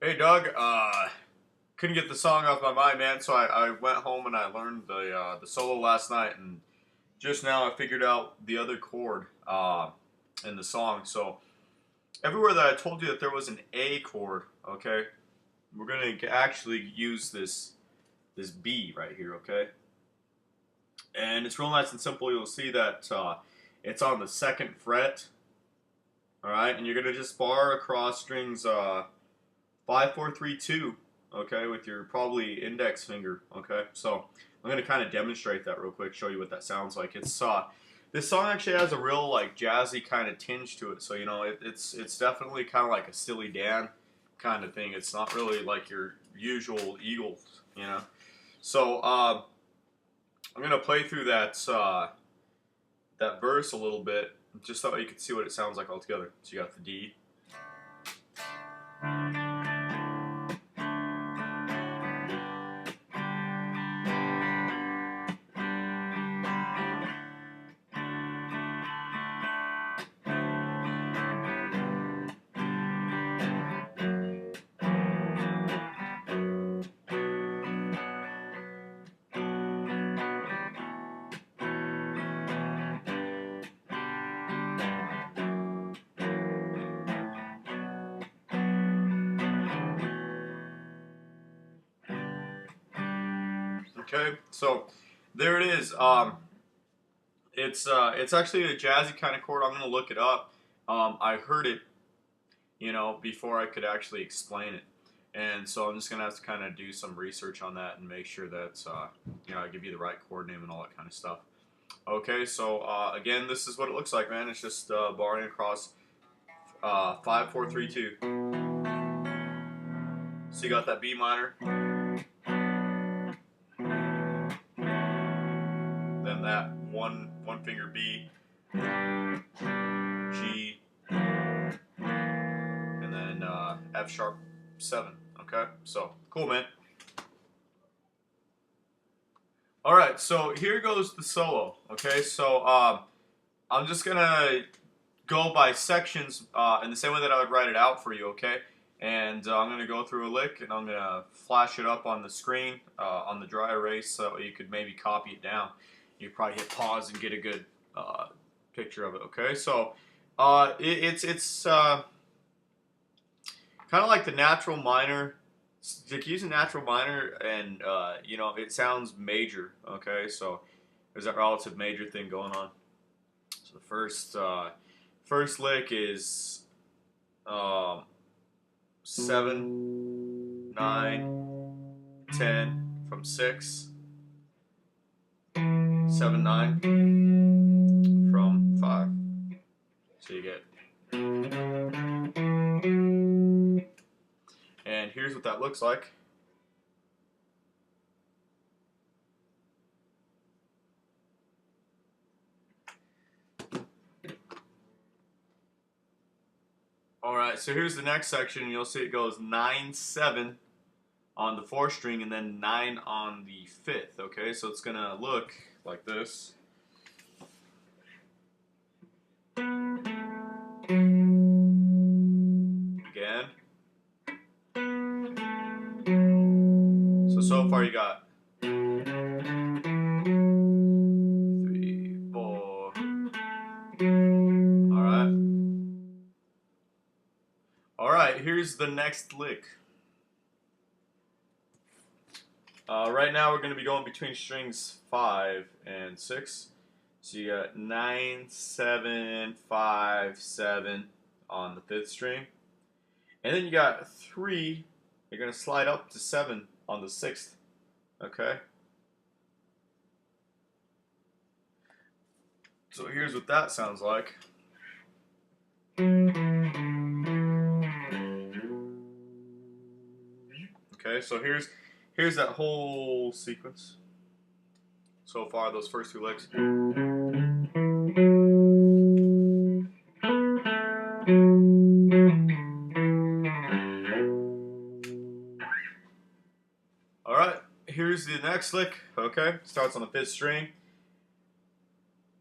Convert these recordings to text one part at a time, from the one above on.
Hey Doug, couldn't get the song off my mind, man. So I went home and I learned the solo last night, and just now I figured out the other chord in the song. So everywhere that I told you that there was an A chord, okay, we're gonna actually use this B right here, okay, and it's real nice and simple. You'll see that it's on the second fret, all right, and you're gonna just bar across strings 5 4 3 2, okay, with your probably index finger, okay. So I'm gonna kind of demonstrate that real quick, show you what that sounds like. It's this song actually has a real like jazzy kind of tinge to it, so you know it's definitely kind of like a Steely Dan kind of thing. It's not really like your usual Eagles, you know. So I'm gonna play through that verse a little bit, just so you can see what it sounds like altogether. So you got the D. Okay, so there it is. It's actually a jazzy kind of chord. I'm gonna look it up. I heard it, you know, before I could actually explain it, and so I'm just gonna have to kind of do some research on that and make sure that you know, I give you the right chord name and all that kind of stuff. Okay, so again, this is what it looks like, man. It's just barring across 5 4 3 2. So you got that B minor, then that one finger B, G, and then F sharp 7. Okay, so cool, man. All right, so here goes the solo. Okay, so I'm just gonna go by sections in the same way that I would write it out for you. Okay, and I'm gonna go through a lick and I'm gonna flash it up on the screen on the dry erase so you could maybe copy it down. You could probably hit pause and get a good picture of it. Okay, so it's kind of like the natural minor. Like using natural minor, and you know, it sounds major. Okay, so there's that relative major thing going on. So the first lick is um, 7 9 10 from 6 7 9 from 5. So you get, and here's what that looks like. All right, so here's the next section. You'll see it goes 9 7 on the 4th string and then 9 on the 5th. Okay, so it's gonna look like this. Again. So far you got 3 4. All right. All right. Here's the next lick. Right now we're going to be going between strings 5 and 6. So you got 9 7 5 7 on the 5th string, and then you got 3. You're going to slide up to 7 on the 6th. Okay. So here's what that sounds like. Okay, so here's that whole sequence. So far, those first 2 licks. All right, here's the next lick. Okay, starts on the 5th string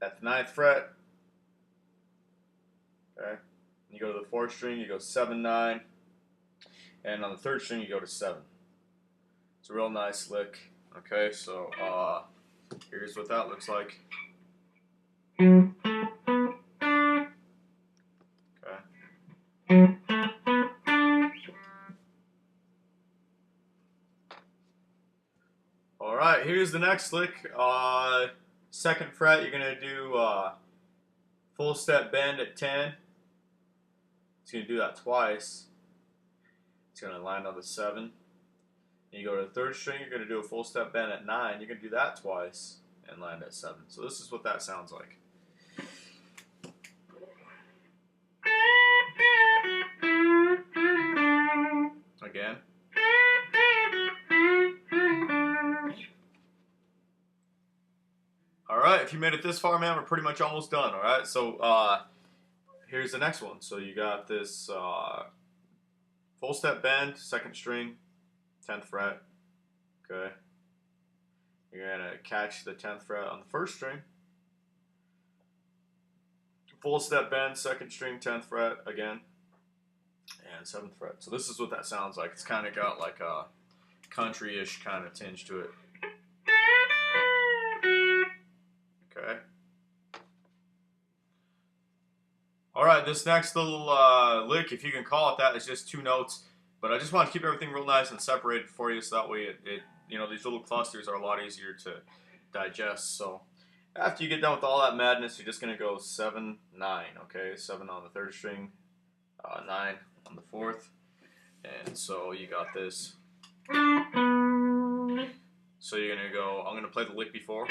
at the 9th fret. Okay, you go to the 4th string, you go 7 9, and on the third string you go to 7. It's a real nice lick. Okay, so here's what that looks like. Okay. All right, here's the next lick. 2nd fret, you're gonna do full step bend at 10. It's gonna do that twice. It's gonna land on the 7. And you go to the 3rd string, you're going to do a full step bend at 9. You're going to do that twice and land at 7. So this is what that sounds like. Again. Alright, if you made it this far, man, we're pretty much almost done. Alright, so here's the next one. So you got this full step bend, 2nd string, 10th fret. Okay. You're going to catch the 10th fret on the 1st string. Full step bend, 2nd string, 10th fret again. And 7th fret. So this is what that sounds like. It's kind of got like a country-ish kind of tinge to it. Okay. Alright, this next little lick, if you can call it that, is just 2 notes. But I just want to keep everything real nice and separated for you, so that way it you know, these little clusters are a lot easier to digest. So after you get done with all that madness, you're just going to go 7, 9, okay? 7 on the 3rd string, 9 on the 4th. And so you got this. So you're going to go, I'm going to play the lick before.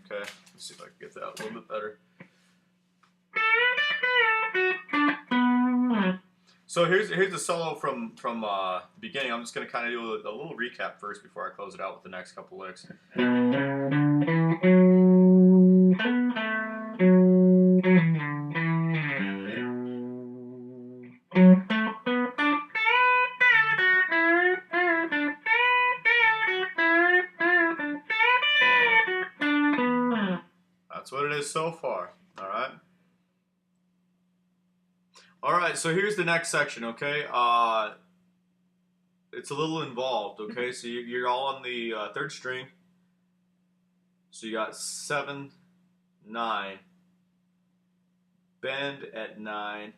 Okay, let's see if I can get that a little bit better. So here's the solo from the beginning. I'm just going to kind of do a little recap first before I close it out with the next couple licks. That's what it is so far. All right. All right, so here's the next section, okay? It's a little involved, okay? So you're all on the 3rd string. So you got 7, 9, bend at 9,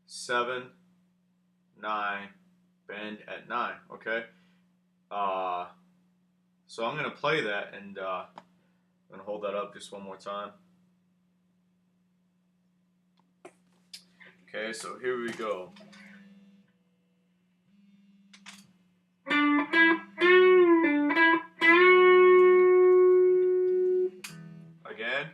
7, 9, bend at 9, okay? So I'm going to play that, and I'm going to hold that up just one more time. Okay, so here we go. Again.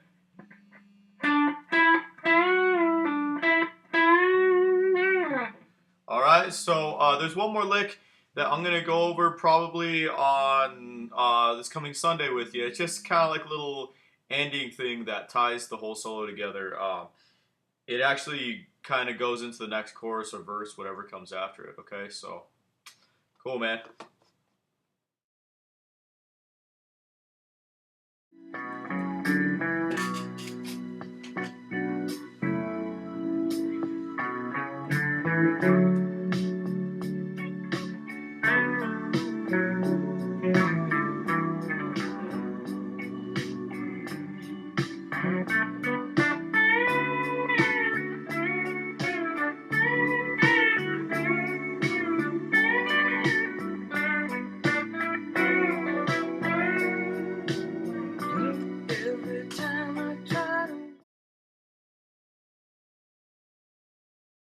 Alright, so there's one more lick that I'm going to go over probably on this coming Sunday with you. It's just kind of like a little ending thing that ties the whole solo together. It actually kind of goes into the next chorus or verse, whatever comes after it, okay? So, cool, man.